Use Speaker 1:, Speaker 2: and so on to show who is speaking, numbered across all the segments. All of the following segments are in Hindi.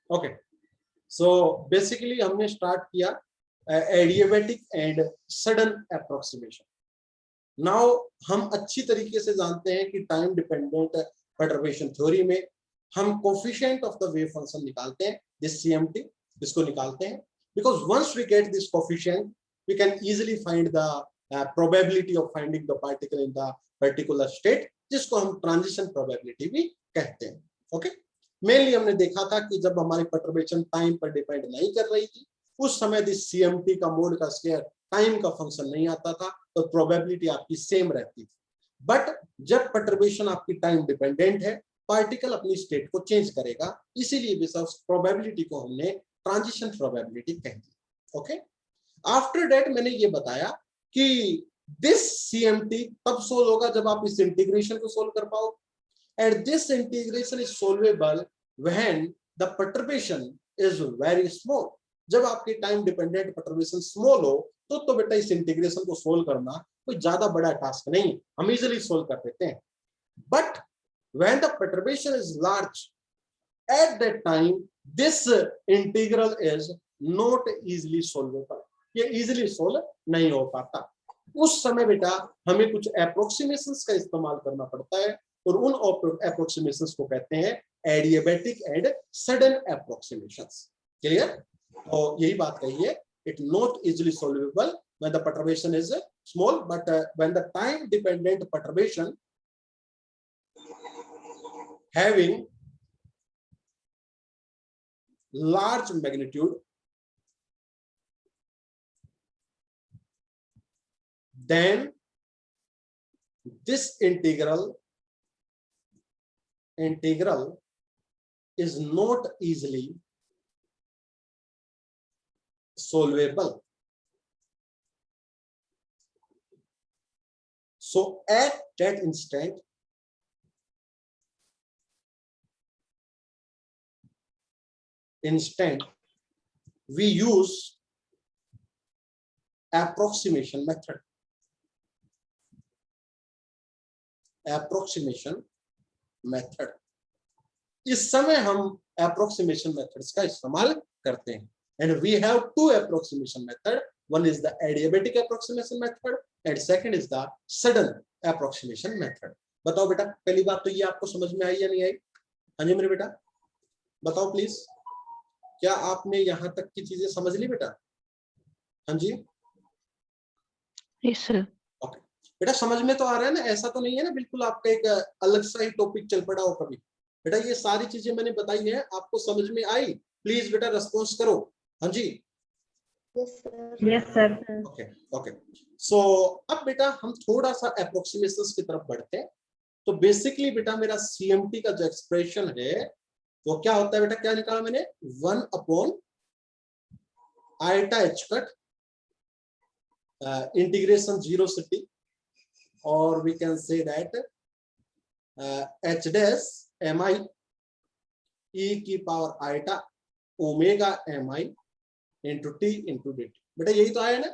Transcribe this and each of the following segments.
Speaker 1: ओके, सो बेसिकली हमने स्टार्ट किया adiabatic and sudden approximation. Now हम अच्छी तरीके से जानते हैं कि टाइम डिपेंडेंट परटर्बेशन थ्योरी में हम coefficient of the wave function निकालते हैं, दिस CMT, इसको निकालते हैं, because once we get this coefficient we can easily find the probability of finding the particle in the particular state, जिसको हम ट्रांजिशन प्रोबेबिलिटी भी कहते हैं। ओके, मेनली हमने देखा था कि जब हमारी परटर्बेशन टाइम पर डिपेंड नहीं कर रही थी, उस समय दिस CMT का मोड का स्क्वायर टाइम का फंक्शन नहीं आता था, तो प्रोबेबिलिटी आपकी सेम रहती थी। बट जब परटर्बेशन आपकी टाइम डिपेंडेंट है, पार्टिकल अपनी स्टेट को चेंज करेगा, इसीलिए प्रोबेबिलिटी को हमने ट्रांजिशन प्रोबेबिलिटी कह दी। ओके, आफ्टर दैट मैंने ये बताया कि दिस CMT तब सोल्व होगा जब आप इस इंटीग्रेशन को सोल्व कर पाओ, and this integration is solvable when the perturbation is very small. जब आपकी टाइम डिपेंडेंट परटर्बेशन स्मॉल हो तो बेटा इस इंटीग्रेशन को सोल्व करना कोई ज्यादा बड़ा टास्क नहीं, हम इजीली सोल्व कर देते हैं। But when the perturbation is large, at that time this integral is not easily solvable, ये easily solve नहीं हो पाता। उस समय बेटा हमें कुछ approximations का इस्तेमाल करना पड़ता है, और उन approximations को कहते हैं adiabatic and sudden approximations। Clear? तो यही बात कही है, it not easily solvable when the perturbation is small, but when the time dependent perturbation having large magnitude, then this integral is not easily solvable. So at that instant, we use approximation method. इस समय हम approximation methods का इस्तेमाल करते हैं, and we have two approximation method. One is the adiabatic approximation method and second is the sudden approximation method. बताओ बेटा, पहली बात तो ये आपको समझ में आई या नहीं आई? हाँ जी मेरे बेटा बताओ प्लीज, क्या आपने यहाँ तक की चीजें समझ ली बेटा? हाँ जी
Speaker 2: यस सर।
Speaker 1: ओके बेटा, समझ में तो आ रहा है ना? ऐसा तो नहीं है ना बिल्कुल आपका एक अलग सा ही टॉपिक चल पड़ा हो कभी? बेटा ये सारी चीजें मैंने बताई है, आपको समझ में आई? प्लीज बेटा रेस्पॉन्स करो। हाँ जी
Speaker 2: yes sir.
Speaker 1: Okay okay, so अब बेटा हम थोड़ा सा अप्रोक्सीमेशंस की तरफ बढ़ते हैं। तो बेसिकली बेटा मेरा CMT का जो एक्सप्रेशन है वो क्या होता है बेटा? क्या निकाला मैंने? 1/i h कट इंटीग्रेशन 0 से t, और we can say that h dash mi e की power iota omega mi into t into dt। बेटा यही तो आया ना?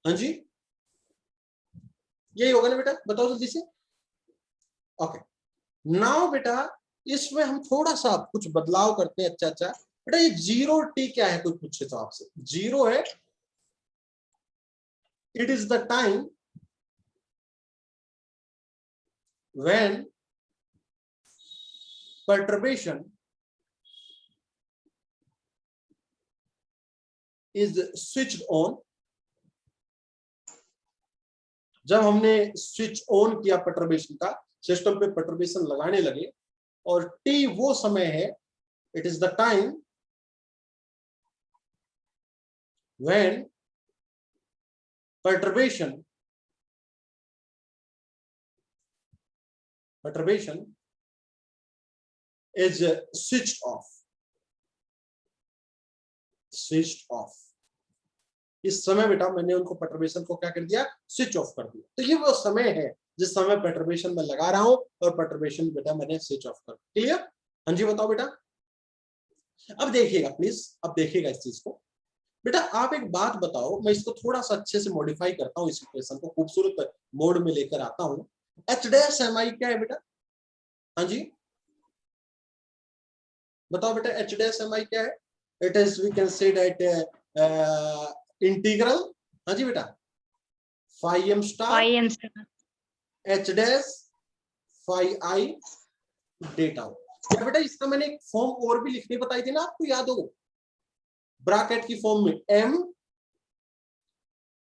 Speaker 1: हाँ जी यही होगा ना बेटा? बताओ जल्दी से। ओके नाउ बेटा इसमें हम थोड़ा सा कुछ बदलाव करते हैं। अच्छा बेटा ये 0t क्या है? कोई पूछे तो आपसे, 0 है, it is the time when perturbation is switched on। जब हमने स्विच ऑन किया परटर्बेशन का, सिस्टम पे परटर्बेशन लगाने लगे, और t वो समय है, it is the time when perturbation is switched off। इस समय बेटा मैंने उनको परटर्बेशन को क्या कर दिया? स्विच ऑफ कर दिया। तो ये वो समय है जिस समय परटर्बेशन में लगा रहा हूं और परटर्बेशन बेटा मैंने स्विच ऑफ कर दिया। क्लियर? हाँ जी बताओ बेटा। अब देखिएगा प्लीज, अब देखिएगा इस चीज को। बेटा आप एक बात बताओ, मैं इसको थोड़ा सा अच्छे से मॉडिफाई करता हूँ, इस इक्वेशन को खूबसूरत मोड में लेकर आता हूँ। h डैश mi क्या है बेटा? हाँ जी बताओ बेटा एच डैश एम आई क्या है? It is we can say that integral, हाँ जी बेटा, phi M star H dash phi I data. क्या बेटा इसका मैंने एक फॉर्म और भी लिखनी बताई थी ना आपको, याद हो? ब्रैकेट की फॉर्म में एम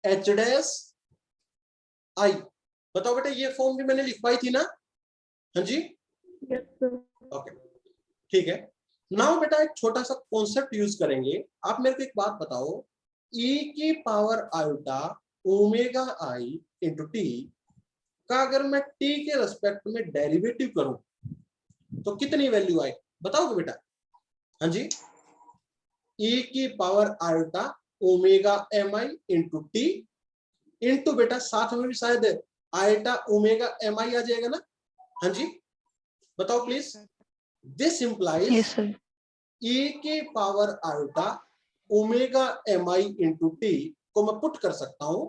Speaker 1: एच डैश आई। बताओ बेटा ये फॉर्म भी मैंने लिखवाई थी ना? हाँ जी,
Speaker 2: Yes, sir.
Speaker 1: ओके ठीक है। नाउ बेटा एक छोटा सा कॉन्सेप्ट यूज करेंगे। आप मेरे को एक बात बताओ, e की पावर आयोटा ओमेगा आई इंटू टी का अगर मैं t के रेस्पेक्ट में डेरिवेटिव करूं तो कितनी वैल्यू आए बताओगे बेटा? हाँ जी, e की पावर आयोटा ओमेगा एम आई इंटू टी इंटू बेटा साथ में भी शायद आयोटा ओमेगा एम आई आ जाएगा ना? हाँ जी, बताओ please. This implies
Speaker 2: Yes, sir.
Speaker 1: e के पावर आयोटा ओमेगा एम आई इंटू टी को मैं पुट कर सकता हूं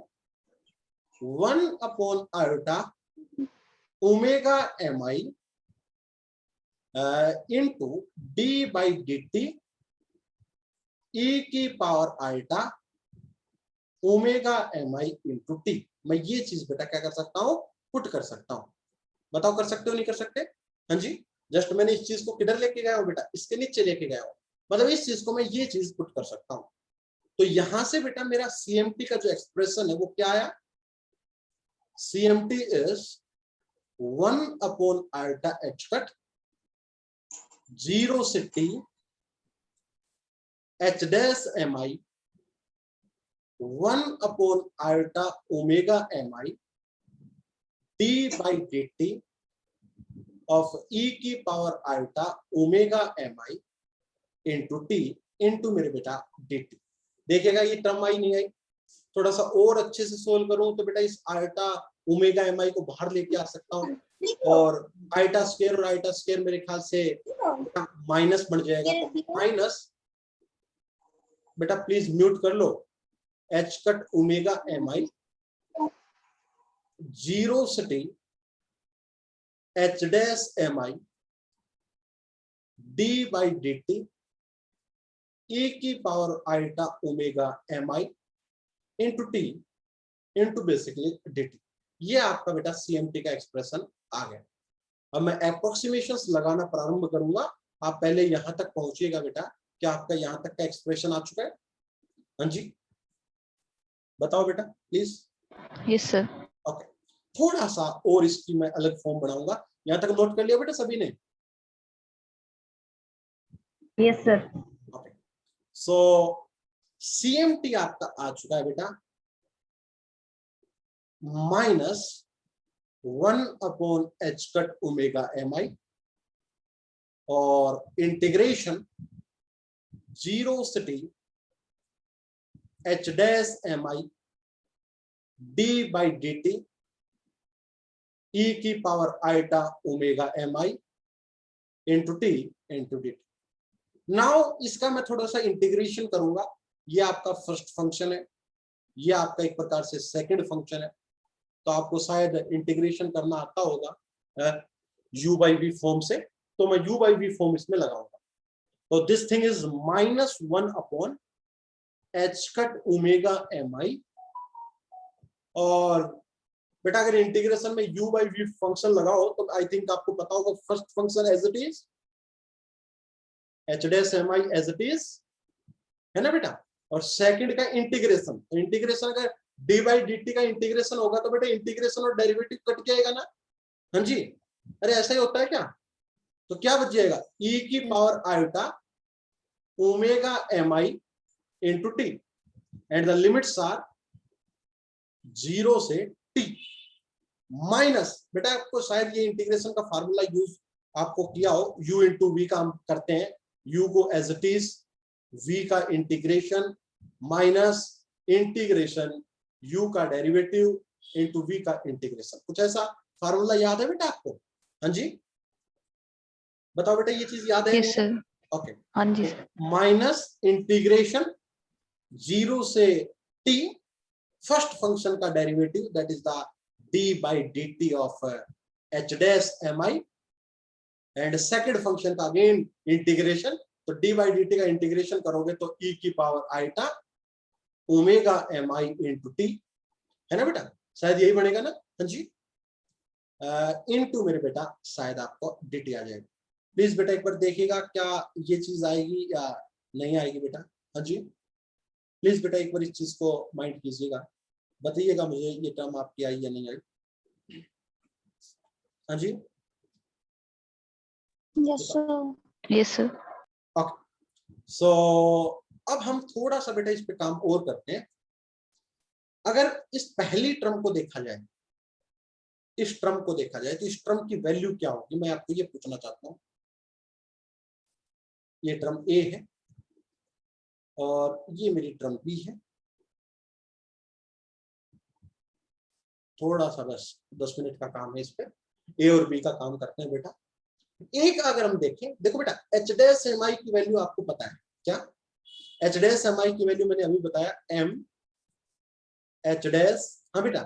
Speaker 1: 1 iota omega M I into D by D T E की पावर आयोटा ओमेगा एम आई इंटू टी। मैं ये चीज बेटा क्या कर सकता हूं? पुट कर सकता हूं। बताओ कर सकते हो नहीं कर सकते? हाँ जी, जस्ट मैंने इस चीज को किधर लेके गया हूं बेटा? इसके नीचे लेके गया हूं, मतलब इस चीज को मैं ये चीज पुट कर सकता हूं। तो यहां से बेटा मेरा सीएमटी का जो एक्सप्रेशन है वो क्या आया? CMT is 1 iota h cut 0 से t h dash M i 1 iota omega M i d by D T of e की पावर आयोटा ओमेगा एम आई इंटू टी इंटू मेरे बेटा डी टी। देखिएगा ये टर्म आई नहीं आई, थोड़ा सा और अच्छे से सोल्व करूं तो बेटा इस आयोटा ओमेगा एम आई को बाहर लेके आ सकता हूं और आयोटा स्क्वायर और आयोटा स्क्वायर मेरे ख्याल से माइनस बन जाएगा। तो माइनस बेटा प्लीज म्यूट कर लो, h cut omega M i 0 से t h dash M i d by D T E की पावर आयोटा ओमेगा एम आई into T into basically d t. ये आपका बेटा सीएमटी का एक्सप्रेशन आ गया। अब मैं अप्रोक्सीमेशंस लगाना प्रारंभ करूंगा, आप पहले यहां तक पहुंचिएगा बेटा। क्या आपका यहां तक का एक्सप्रेशन आ चुका है? हाँ जी, बताओ बेटा प्लीज।
Speaker 2: Yes, sir.
Speaker 1: ओके, थोड़ा सा और इसकी मैं अलग फॉर्म बनाऊंगा। यहां तक नोट कर लिया बेटा सभी ने?
Speaker 2: Yes, sir.
Speaker 1: Okay, so CMT आपका आ चुका है बेटा minus 1 h cut omega M i और इंटीग्रेशन 0 से t h dash M i d by D T E की पावर आयोटा ओमेगा एम आई into T into D t. Now इसका मैं थोड़ा सा इंटीग्रेशन करूंगा। ये आपका फर्स्ट फंक्शन है, ये आपका एक प्रकार से सेकंड फंक्शन है। तो आपको शायद इंटीग्रेशन करना आता होगा u बाई वी फॉर्म से, तो मैं u बाई वी फॉर्म इसमें लगाऊंगा। तो this thing is -1 h cut omega M i और बेटा अगर इंटीग्रेशन में u बाई वी फंक्शन लगाओ तो आई थिंक आपको पता होगा first function as it is H dash M I as it is, है ना बेटा, और सेकंड का इंटीग्रेशन। तो इंटीग्रेशन अगर डी बाई डी टी का इंटीग्रेशन होगा तो बेटा इंटीग्रेशन और डेरिवेटिव कट जाएगा ना? हाँ जी, अरे ऐसा ही होता है क्या? तो क्या बच जाएगा? e की power iota omega M I into T and the limits are 0 से t माइनस बेटा आपको शायद ये इंटीग्रेशन का फार्मूला यूज आपको किया हो, u इंटू वी का हम करते हैं, u को एज इट इज v का इंटीग्रेशन माइनस इंटीग्रेशन u का डेरिवेटिव इंटू v का इंटीग्रेशन। कुछ ऐसा फार्मूला याद है बेटा आपको? हाँ जी, बताओ बेटा ये चीज याद है?
Speaker 2: Yes, sir.
Speaker 1: ओके,
Speaker 2: हाँ जी sir.
Speaker 1: माइनस इंटीग्रेशन 0 से t फर्स्ट फंक्शन का derivative that is the d by D T of H dash M I and second function का अगेन इंटीग्रेशन तो डी बाई डी टी का इंटीग्रेशन करोगे तो ई की पावर आइटा ओमेगा एम आई इंटू टी, है ना बेटा, शायद यही बनेगा ना। हाँ जी, इनटू मेरे बेटा शायद आपको डी टी आ जाएगा। प्लीज बेटा एक बार देखिएगा क्या ये चीज आएगी या नहीं आएगी बेटा। हाँ जी, प्लीज बेटा एक बार इस चीज को माइंड कीजिएगा, बताइएगा मुझे ये टर्म आपकी आई या नहीं आई। हाँ जी,
Speaker 2: yes sir. Yes sir.
Speaker 1: Okay, so अब हम थोड़ा सा बेटा इस पे काम और करते हैं। अगर इस पहली टर्म को देखा जाए, इस टर्म को देखा जाए तो इस टर्म की वैल्यू क्या होगी, मैं आपको ये पूछना चाहता हूं। ये टर्म ए है और ये मेरी टर्म बी है। थोड़ा सा बस 10 मिनट का काम है इस पे, ए और बी का काम करते हैं बेटा। एक अगर हम देखें, देखो बेटा एच डैश एम आई की वैल्यू आपको पता है क्या, एच डैश एम आई की वैल्यू मैंने अभी बताया, एम एच डैश, हाँ बेटा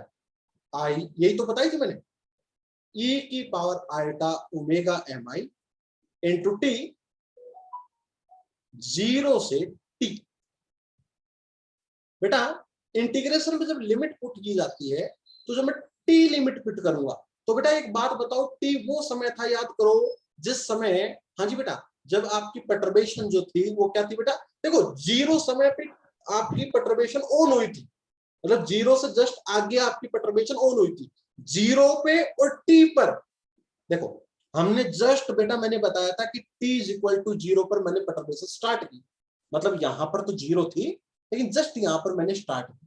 Speaker 1: आई, यही तो बताई थी मैंने, ई की पावर आइटा ओमेगा एम आई इंटू टी, 0 से टी। बेटा इंटीग्रेशन में जब लिमिट पुट की जाती है तो जब मैं टी लिमिट पुट करूंगा तो बेटा एक बात बताओ, टी वो समय था, याद करो जिस समय, हाँ जी बेटा, जब आपकी पर्टर्बेशन जो थी वो क्या थी बेटा, देखो 0 समय पे आपकी पर्टर्बेशन ऑन हुई थी, मतलब 0 से जस्ट आगे आपकी पर्टर्बेशन ऑन हुई थी, 0 पे और टी पर। देखो हमने जस्ट बेटा मैंने बताया था कि t इज इक्वल टू 0 पर मैंने पर्टर्बेशन स्टार्ट की, मतलब यहां पर तो 0 थी लेकिन जस्ट यहां पर मैंने स्टार्ट की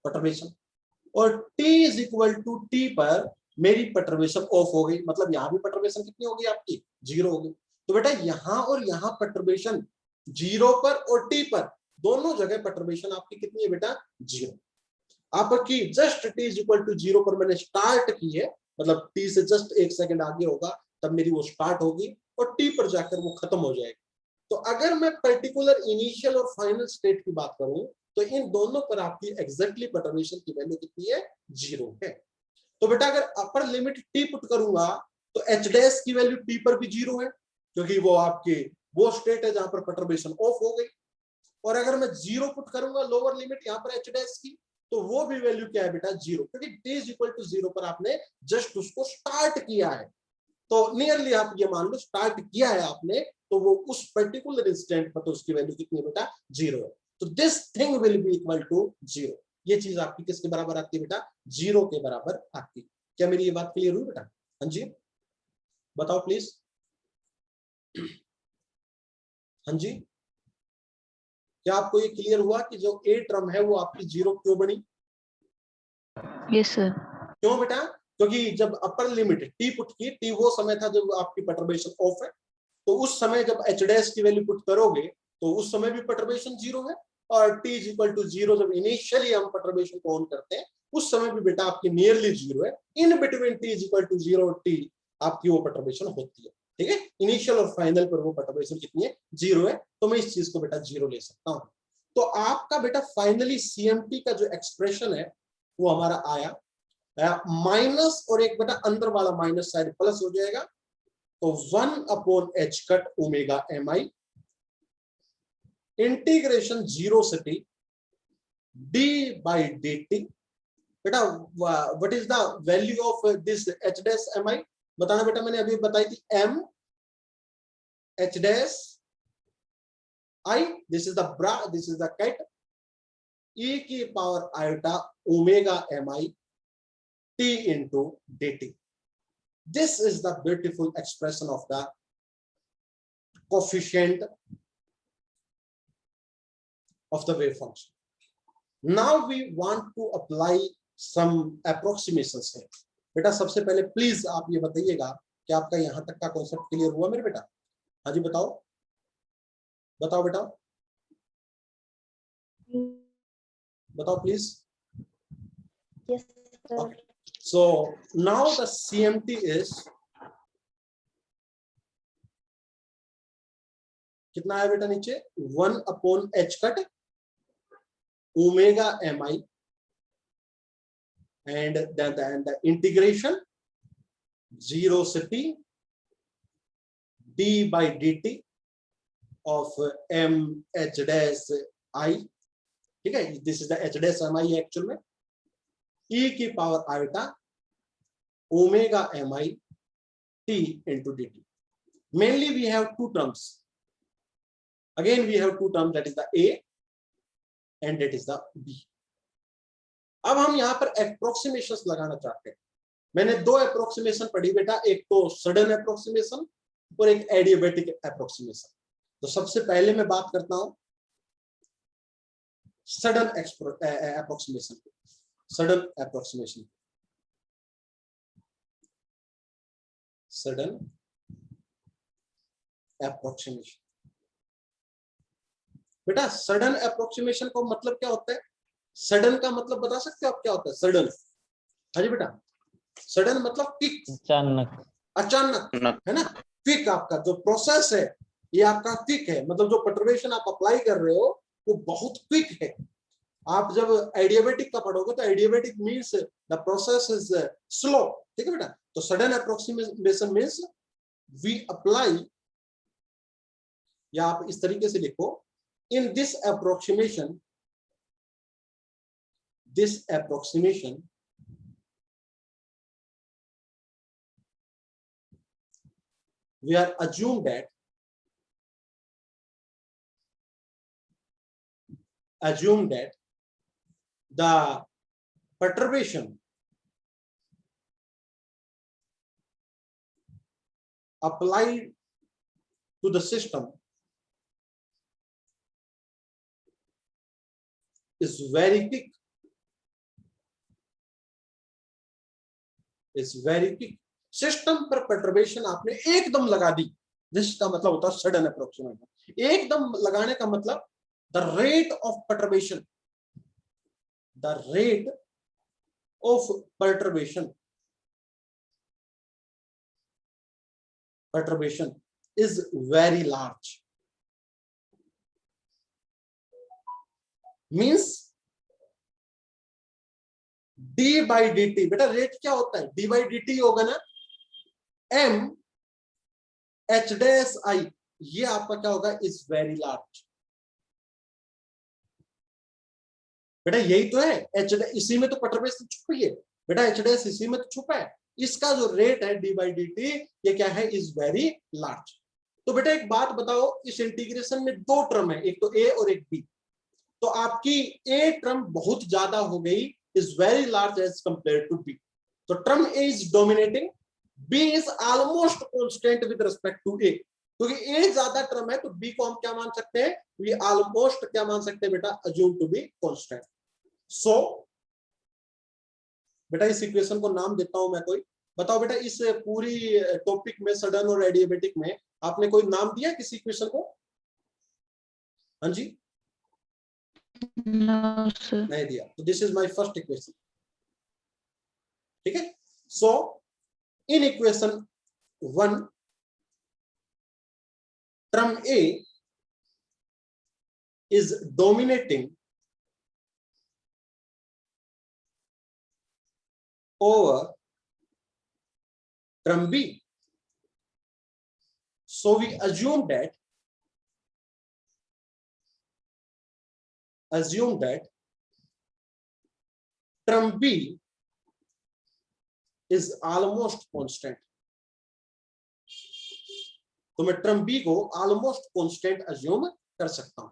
Speaker 1: पर्टर्बेशन, और t is equal to T पर मेरी पर्टर्बेशन ऑफ हो गई, मतलब यहां भी पर्टर्बेशन कितनी होगी आपकी, 0 होगी। तो बेटा यहां और यहां पर्टर्बेशन 0 पर और t पर दोनों जगह पर्टर्बेशन आपकी कितनी है बेटा, 0। आपकी just t is equal to 0 पर मैंने स्टार्ट की है, मतलब t से जस्ट 1 सेकंड आगे होगा तब मेरी वो स्टार्ट होगी और t पर जाकर वो खत्म हो जाएगी। तो अगर मैं पर्टिकुलर इनिशियल और फाइनल स्टेट की बात करूं तो इन दोनों पर आपकी एग्जैक्टली पर्टर्बेशन की वैल्यू कितनी है, 0 है। तो बेटा अगर अपर लिमिट टी पुट करूंगा तो एच डैश की वैल्यू टी पर भी 0 है, क्योंकि वो आपकी वो स्टेट है जहां पर पर्टर्बेशन ऑफ हो गई। और अगर मैं 0 पुट करूंगा लोअर लिमिट यहाँ पर एच डैश की, तो वो भी वैल्यू क्या है बेटा, 0, क्योंकि टी इज इक्वल टू 0 पर आपने जस्ट उसको स्टार्ट किया है। तो नियरली आप ये मान लो स्टार्ट किया है आपने, तो वो उस पर्टिकुलर इंस्टेंट पर तो उसकी वैल्यू कितनी है बेटा, 0 है। तो this thing will be equal to 0। ये चीज आपकी किसके बराबर आती है बेटा, 0 के बराबर आती है। क्या मेरी ये बात क्लियर हुई बेटा? हाँ जी बताओ प्लीज। हाँ जी, क्या आपको ये क्लियर हुआ कि जो ए टर्म है वो आपकी 0 क्यों बनी?
Speaker 2: Yes sir.
Speaker 1: क्यों बेटा? क्योंकि जब अपर लिमिट टी पुट की, टी वो समय था जब आपकी पर्टर्बेशन ऑफ है, तो उस समय जब एच डैश की वैल्यू पुट करोगे तो उस समय भी पर्टर्बेशन 0 है, और t इज इक्वल टू 0 जब इनिशियली हम पर्टर्बेशन को ऑन करते हैं उस समय भी बेटा आपकी नियरली 0 है। In between t is equal to 0 और t आपकी वो पर्टर्बेशन होती है, ठीक है। इनिशियल और फाइनल पर वो पर्टर्बेशन कितनी है, 0 है। तो मैं इस चीज को बेटा 0 ले सकता हूं। तो आपका बेटा फाइनली सीएमटी का जो एक्सप्रेशन है वो हमारा आया माइनस, और एक बेटा अंदर वाला माइनस शायद प्लस हो जाएगा, तो 1 upon H cut omega M i integration 0 से t d by D t. बेटा what is the value of this h dash M i, बताना बेटा, मैंने अभी बताई थी m H dash i, this is the bra, this is the ket, e की power iota omega M I T into D t. This is the beautiful expression of the coefficient of the wave function. Now we want to apply some approximations here. बेटा सबसे पहले प्लीज आप ये बताइएगा कि आपका यहां तक का कॉन्सेप्ट क्लियर हुआ मेरे बेटा? हाँ जी बताओ, बताओ बेटा, बताओ please.
Speaker 2: Yes sir.
Speaker 1: Okay. So now the CMT is कितना है बेटा नीचे, 1 upon H cut omega M I and then the integration 0 से t d by dt of M H dash I, ठीक है, this is the H dash M I actual में, ई की power iota omega M I T into D T. Mainly we have two terms. Again we have two terms, that is the A and that is the B. अब हम यहाँ पर एप्रोक्सीमेशंस लगाना चाहते हैं. मैंने दो एप्रोक्सीमेशन पढ़ी बेटा, एक तो सडन एप्रोक्सीमेशन और एक एडियाबेटिक एप्रोक्सीमेशन. तो सबसे पहले मैं बात करता हूं sudden approximation. Sudden approximation, sudden approximation. बेटा सडन एप्रोक्सीमेशन का मतलब क्या होता है? सडन का मतलब बता सकते हो आप क्या होता है सडन? हाँ जी बेटा, सडन मतलब क्विक,
Speaker 3: अचानक,
Speaker 1: अचानक, है ना. क्विक, आपका जो प्रोसेस है ये आपका क्विक है, मतलब जो पर्टर्बेशन आप अप्लाई कर रहे हो वो बहुत क्विक है. आप जब एडियाबेटिक का पढ़ोगे तो adiabatic means the process is slow, ठीक है बेटा. तो sudden approximation means we apply, या आप इस तरीके से लिखो, in this approximation we are assumed that the perturbation applied to the system is very quick, system पर पर्टर्बेशन आपने एकदम लगा दी, जिसका मतलब होता है सडन एप्रोक्सीमेशन. एकदम लगाने का मतलब the rate of perturbation, the rate of perturbation is very large. Means D by D t, बेटा रेट क्या होता है? डी बाई डी टी होगा ना, एम एच डैश आई, ये आपका क्या होगा? Is very large. बेटा यही तो है एच, इसी में तो पर्टर्बेशन छुपी है बेटा, एच डैश इसी में तो छुपा है. इसका जो रेट है डी बाई डी टी, ये क्या है? Is very large. तो बेटा एक बात बताओ, इस इंटीग्रेशन में दो टर्म है, एक तो ए और एक बी. तो आपकी ए टर्म बहुत ज्यादा हो गई, is very large as compared to B. So term A is dominating, B is almost constant with respect to A. क्योंकि A ज्यादा टर्म है तो B को हम क्या मान सकते हैं? We almost क्या मान सकते हैं बेटा? Assume to be constant. So बेटा इस इक्वेशन को नाम देता हूं मैं कोई. बताओ बेटा इस पूरी टॉपिक में सडन और एडियाबेटिक में आपने कोई नाम दिया किसी इक्वेशन को? हाँ जी,
Speaker 2: No, sir.
Speaker 1: नहीं दिया. तो this is my first equation, ठीक है. So in equation 1 term A is dominating over term B. So we assume that term B is almost constant. तो मैं टर्म बी को ऑलमोस्ट कांस्टेंट अज्यूम कर सकता हूं.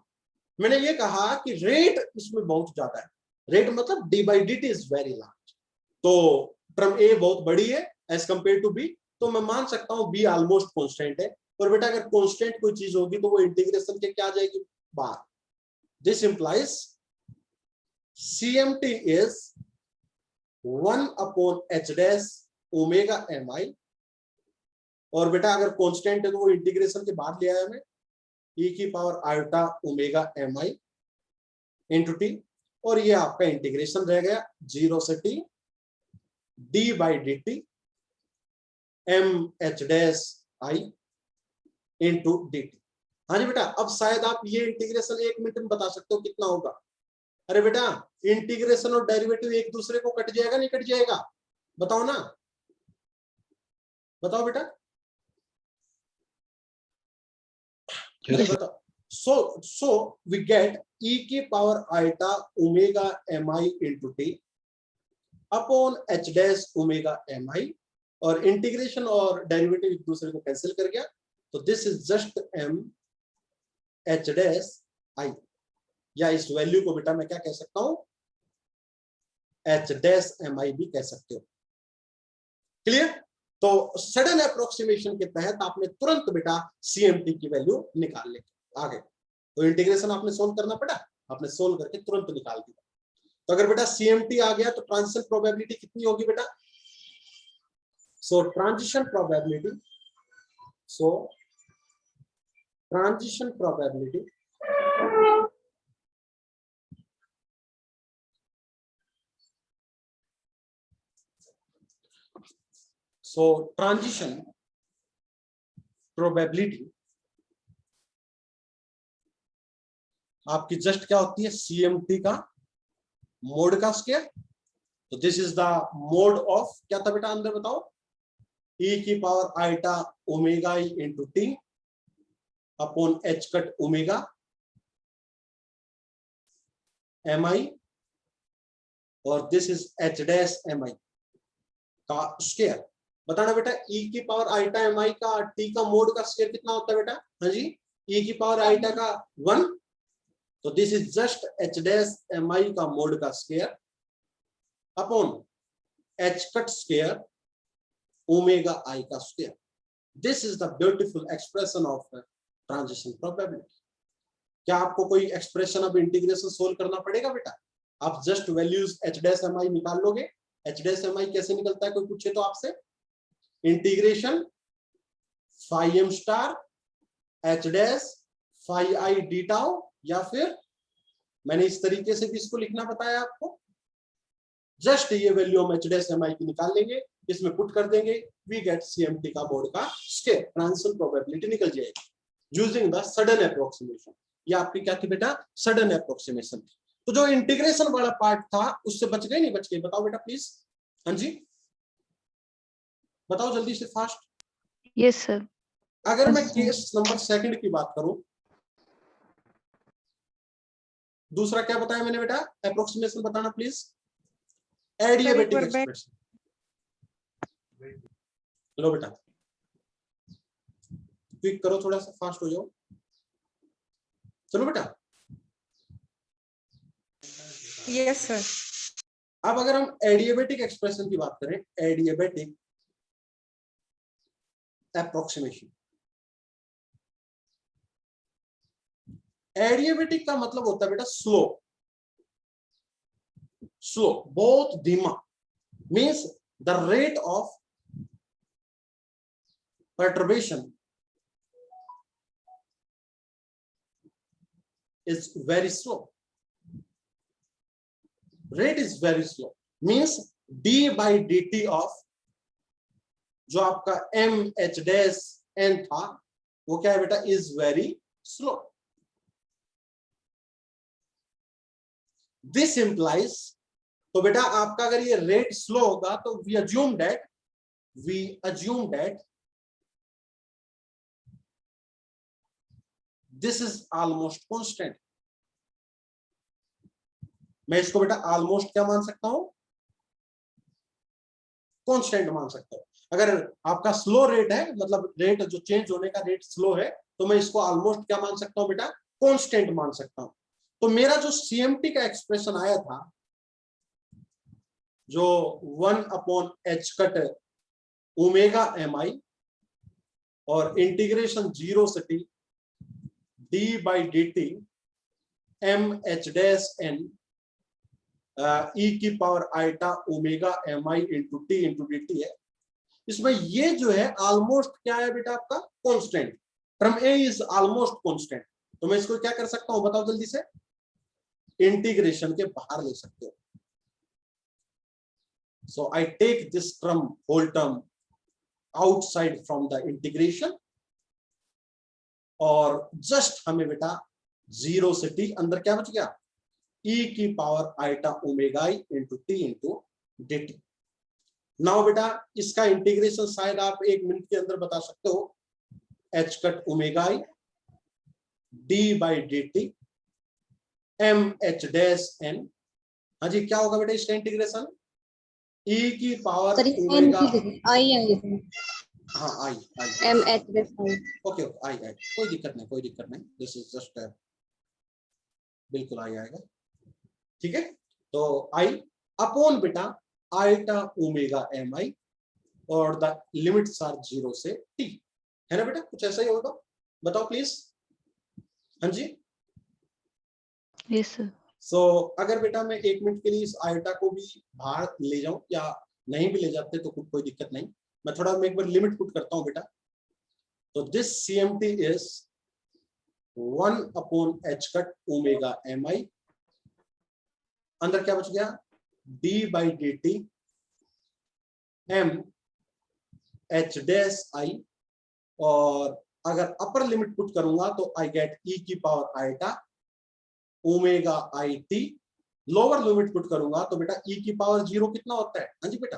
Speaker 1: मैंने ये कहा कि रेट इसमें बहुत ज्यादा है, रेट मतलब D by D T is very large. तो टर्म ए बहुत बड़ी है एज कंपेयर टू बी, तो मैं मान सकता हूं बी ऑलमोस्ट कांस्टेंट है. और बेटा अगर कांस्टेंट कोई चीज होगी तो वो इंटीग्रेशन के क्या आ जाएगी? बाहर. This implies CMT is 1 upon h dash omega mi. और बेटा अगर कांस्टेंट है तो वो इंटीग्रेशन के बाद ले आया मैं, e की power iota omega mi into T. और ये आपका इंटीग्रेशन रह गया 0 से t d by D T M H dash I into D T. हाँ जी बेटा, अब शायद आप ये इंटीग्रेशन 1 मिनट में बता सकते हो कितना होगा. अरे बेटा इंटीग्रेशन और डेरिवेटिव एक दूसरे को कट जाएगा नहीं कट जाएगा? बताओ ना, बताओ बेटा. बताओ so we get e की power iota omega mi into t upon h dash omega mi, और इंटीग्रेशन और डेरिवेटिव एक दूसरे को कैंसिल कर गया, तो this is just m h dash i, या इस वैल्यू को बेटा मैं क्या कह सकता हूं, h डैश mi भी कह सकते हो। क्लियर? तो सडन अप्रोक्सीमेशन के तहत आपने तुरंत बेटा CMT की वैल्यू निकाल ली। आगे तो इंटीग्रेशन आपने सोल्व करना पड़ा, आपने सोल्व करके तुरंत निकाल दिया। तो अगर बेटा CMT आ गया तो ट्रांजिशन प्रोबेबिलिटी कितनी होगी बेटा? So transition probability transition probability आपकी जस्ट क्या होती है, CMT का मोड का स्क्वायर। तो this is the mod of, क्या था बेटा अंदर बताओ, e की power iota omega i into t upon h cut omega mi, और this is h dash mi का स्क्वायर। बताना बेटा e की पावर आइटा mi का t का मोड का स्क्वायर कितना होता है बेटा? हाँ जी, e की पावर आइटा का 1, तो this is just h dash mi का मोड का square upon h cut square omega i का square. This is the beautiful expression of transition probability. क्या आपको कोई एक्सप्रेशन अब इंटीग्रेशन सोल्व करना पड़ेगा बेटा? आप just values h dash mi निकाल लोगे। h डैश mi कैसे निकलता है, कोई पूछे तो आपसे? Integration phi m star h dash phi i d tau, या फिर मैंने इस तरीके से भी इसको लिखना बताया आपको। जस्ट ये वैल्यू हम h डैश mi की निकाल लेंगे, इसमें पुट कर देंगे, वी गेट CMT का मोड का स्क्वायर, ट्रांजिशन प्रोबेबिलिटी निकल जाएगी यूजिंग द सडन अप्रोक्सीमेशन। ये आपकी क्या थी बेटा? Sudden approximation. तो जो इंटीग्रेशन वाला पार्ट था उससे बच गए नहीं बच गए? बताओ बेटा प्लीज। हाँ जी बताओ जल्दी से, फास्ट।
Speaker 2: Yes sir.
Speaker 1: अगर मैं केस नंबर 2 की बात करूं, दूसरा क्या बताया मैंने बेटा? अप्रोक्सीमेशन बताना प्लीज। Adiabatic expression. लो बेटा क्विक करो, थोड़ा सा फास्ट हो जाओ। चलो बेटा।
Speaker 3: Yes sir.
Speaker 1: अब अगर हम एडियाबेटिक एक्सप्रेशन की बात करें, एडियाबेटिक अप्रोक्सीमेशन, एडियाबेटिक का मतलब होता है बेटा स्लो, बहुत धीमा, means the rate of perturbation is very slow. Rate is very slow, means d by dt of जो आपका m h डैश n था वो क्या है बेटा? is very slow. This implies, तो बेटा आपका अगर ये रेट स्लो होगा तो we assume that this is almost constant. मैं इसको बेटा almost क्या मान सकता हूं? कांस्टेंट मान सकता हूं। अगर आपका स्लो रेट है, मतलब रेट जो चेंज होने का रेट स्लो है, तो मैं इसको ऑलमोस्ट क्या मान सकता हूं बेटा? कांस्टेंट मान सकता हूं। तो मेरा जो CMT का एक्सप्रेशन आया था, जो 1 upon h cut omega mi और इंटीग्रेशन 0 से t d by dt m h dash n e की power iota omega mi into T into dt है, इसमें ये जो है ऑलमोस्ट क्या है बेटा? आपका constant. Term a is almost constant, तो मैं इसको क्या कर सकता हूं बताओ जल्दी से? इंटीग्रेशन के बाहर ले सकते हो। So I take this term, whole term outside from the integration, और जस्ट हमें बेटा 0 से t अंदर क्या बच गया? e की power iota omega i into T into dt। Now बेटा इसका इंटीग्रेशन शायद आप 1 मिनट के अंदर बता सकते हो। h cut omega i d by D T M H dash n. हाँ जी, क्या होगा बेटा इसका इंटीग्रेशन? ई की पावर ओमेगा, हाँ I
Speaker 4: am H dash I.
Speaker 1: Okay I, कोई दिक्कत नहीं, कोई दिक्कत नहीं, दिस इज जस्ट बिल्कुल आई आएगा, ठीक है। तो आई अपॉन बेटा आईटा ओमेगा एम आई, और द लिमिट्स आर 0 से t, है ना बेटा? कुछ ऐसा ही होगा, बताओ प्लीज। हाँ जी,
Speaker 2: यस सर।
Speaker 1: सो अगर बेटा मैं 1 मिनट के लिए इस आयटा को भी बाहर ले जाऊं, या नहीं भी ले जाते तो कोई दिक्कत नहीं, मैं थोड़ा एक बार लिमिट पुट करता हूं बेटा। तो this CMT is 1 upon h cut omega M i, अंदर क्या बच गया? d by D T M H dash i, और अगर अपर लिमिट पुट करूंगा तो आई गेट e की power iota omega i t. Lower limit put करूंगा तो बेटा e की पावर 0 कितना होता है? हाँ जी बेटा,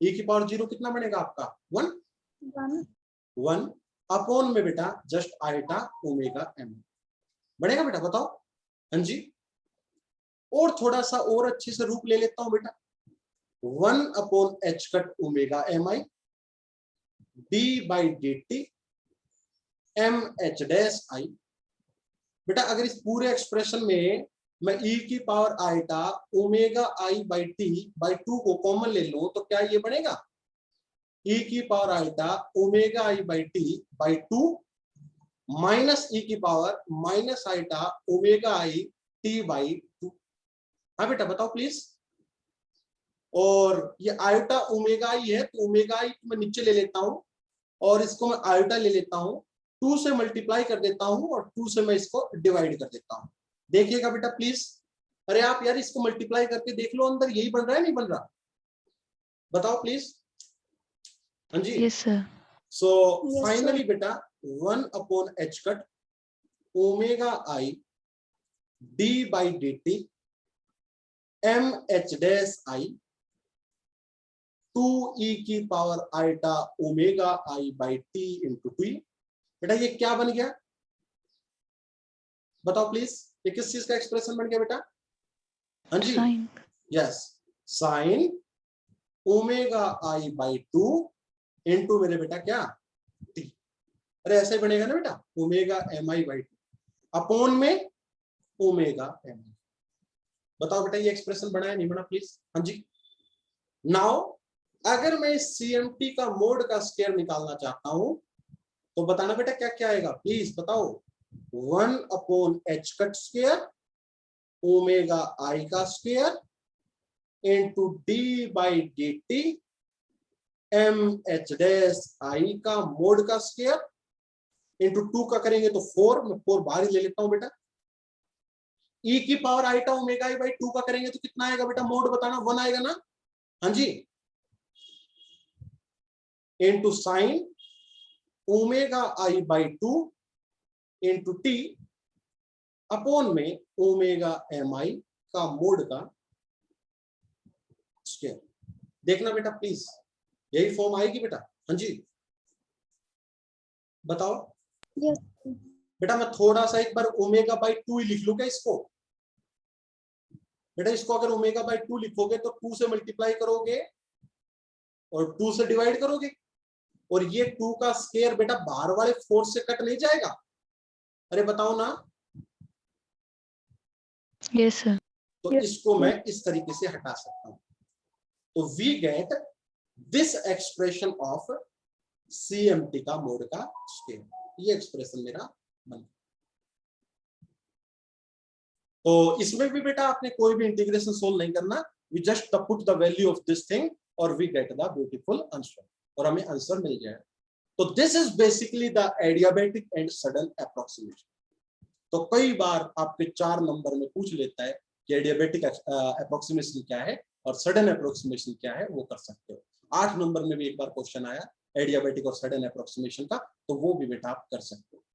Speaker 1: e की पावर 0 कितना बनेगा आपका? 1 अपॉन में बेटा जस्ट आयटा ओमेगा एम बनेगा बेटा, बताओ। हाँ जी, और थोड़ा सा और अच्छे से रूप ले लेता हूं बेटा, 1 upon h cut omega M i d by D T M H dash i. बेटा अगर इस पूरे एक्सप्रेशन में मैं e की power iota omega i by t by 2 को कॉमन ले लूं तो क्या ये बनेगा? e की power iota omega i by t by 2 minus e की power minus eta omega i T by 2। हाँ बेटा बताओ प्लीज। और ये आयटा ओमेगा आई है, तो ओमेगा आई मैं नीचे ले लेता हूं और इसको मैं आयटा ले लेता हूं, 2 से मल्टीप्लाई कर देता हूं और 2 से मैं इसको डिवाइड कर देता हूं। देखिएगा बेटा प्लीज। अरे आप यार इसको मल्टीप्लाई करके देख लो, अंदर यही बन रहा है नहीं बन रहा? बताओ प्लीज। हाँ जी,
Speaker 2: यस सर।
Speaker 1: सो फाइनली बेटा 1 upon h cut omega i d by D T M H dash i 2e की power iota omega i by t into t. बेटा ये क्या बन गया बताओ प्लीज? ये किस चीज का एक्सप्रेशन बन गया बेटा? हाँ जी, yes, sine omega i by 2 into मेरे बेटा क्या? टी। अरे ऐसे ही बनेगा ना बेटा, omega M i by 2 upon में ओमेगा एम। बताओ बेटा ये एक्सप्रेशन बना है नहीं बना प्लीज? हाँ जी। नाउ अगर मैं इस CMT का मोड का स्क्वायर निकालना चाहता हूं तो बताना बेटा क्या क्या आएगा प्लीज बताओ। 1 upon h cut square omega i का square into D by D T M H dash i का मोड का स्क्वायर इंटू 2 का करेंगे तो 4, मैं 4 बाहर ही ले लेता हूं बेटा। e की power iota omega i by 2 का करेंगे तो कितना आएगा बेटा? मोड बताना, 1 आएगा ना? हाँ जी, into sine omega i by 2 into t upon में ओमेगा एम आई का मोड का स्क्वायर। देखना बेटा प्लीज, यही फॉर्म आएगी बेटा। हाँ जी बताओ।
Speaker 4: Yes.
Speaker 1: बेटा मैं थोड़ा सा एक बार ओमेगा बाई 2 ही लिख लूं क्या इसको? बेटा इसको अगर ओमेगा बाई 2 लिखोगे तो 2 से मल्टीप्लाई करोगे और 2 से डिवाइड करोगे, और ये 2 का स्क्वायर बेटा बाहर वाले 4 से कट नहीं जाएगा? अरे बताओ ना।
Speaker 2: Yes sir.
Speaker 1: तो इसको मैं इस तरीके से हटा सकता हूं। तो we get this expression of CMT का मोड का स्क्वायर। ये एक्सप्रेशन मेरा बन गया। तो इसमें भी बेटा आपने कोई भी इंटीग्रेशन सोल्व नहीं करना, we just put the value of this thing और we get the beautiful answer, और हमें आंसर मिल जाएगा। तो this is basically the adiabatic and sudden approximation. तो कई बार आपके 4 नंबर में पूछ लेता है कि एडियाबैटिक अप्रोक्सीमेशन क्या है और सडन अप्रोक्सीमेशन क्या है, वो कर सकते हो। 8 नंबर में भी एक बार क्वेश्चन आया एडियाबैटिक और सडन अप्रोक्सीमेशन का, तो वो भी बेटा आप कर सकते हो।